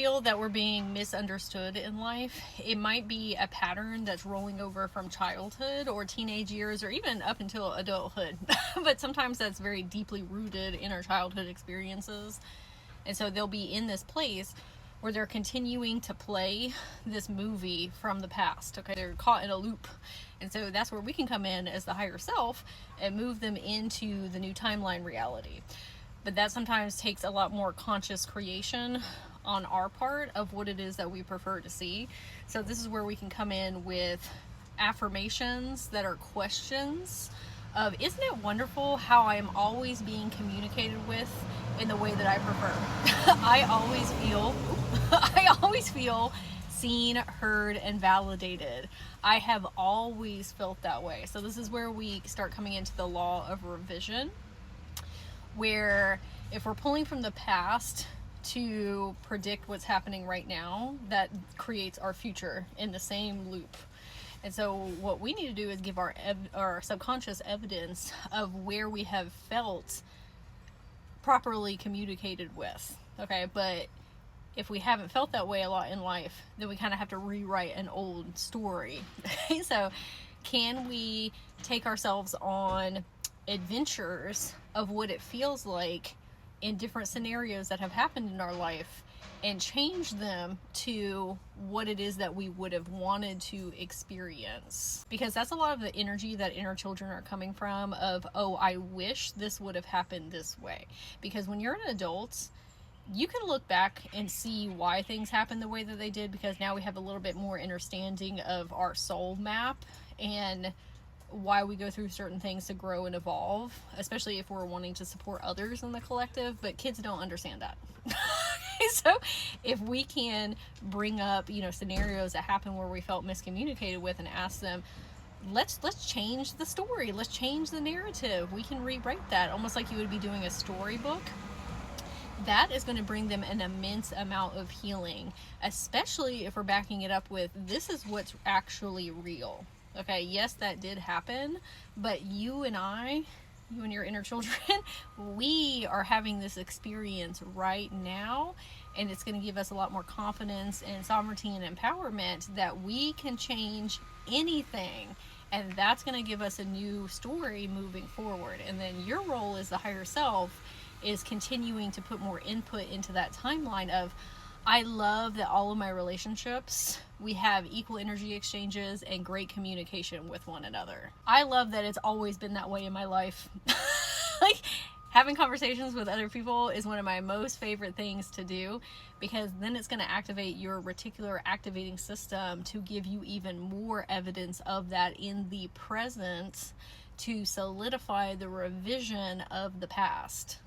feel that we're being misunderstood in life, it might be a pattern that's rolling over from childhood or teenage years or even up until adulthood. But sometimes that's very deeply rooted in our childhood experiences. And so they'll be in this place where they're continuing to play this movie from the past. Okay, they're caught in a loop. And so that's where we can come in as the higher self and move them into the new timeline reality. But that sometimes takes a lot more conscious creation on our part of what it is that we prefer to see. So this is where we can come in with affirmations that are questions of, isn't it wonderful how I am always being communicated with in the way that I prefer? I always feel seen, heard, and validated. I have always felt that way. So this is where we start coming into the law of revision, where if we're pulling from the past to predict what's happening right now, that creates our future in the same loop. And so what we need to do is give our subconscious evidence of where we have felt properly communicated with. Okay, but if we haven't felt that way a lot in life, then we kind of have to rewrite an old story. So can we take ourselves on adventures of what it feels like in different scenarios that have happened in our life and change them to what it is that we would have wanted to experience? Because that's a lot of the energy that inner children are coming from, of, oh, I wish this would have happened this way. Because when you're an adult, you can look back and see why things happened the way that they did, because now we have a little bit more understanding of our soul map and why we go through certain things to grow and evolve, especially if we're wanting to support others in the collective. But kids don't understand that. So if we can bring up, scenarios that happen where we felt miscommunicated with, and ask them, let's change the story, let's change the narrative, we can rewrite that, almost like you would be doing a storybook. That is going to bring them an immense amount of healing, especially if we're backing it up with, this is what's actually real. Okay, yes, that did happen, but you and your inner children, we are having this experience right now, and it's going to give us a lot more confidence and sovereignty and empowerment that we can change anything, and that's going to give us a new story moving forward. And then your role as the higher self is continuing to put more input into that timeline of, I love that all of my relationships, we have equal energy exchanges and great communication with one another. I love that it's always been that way in my life. Like, having conversations with other people is one of my most favorite things to do, because then it's going to activate your reticular activating system to give you even more evidence of that in the present, to solidify the revision of the past.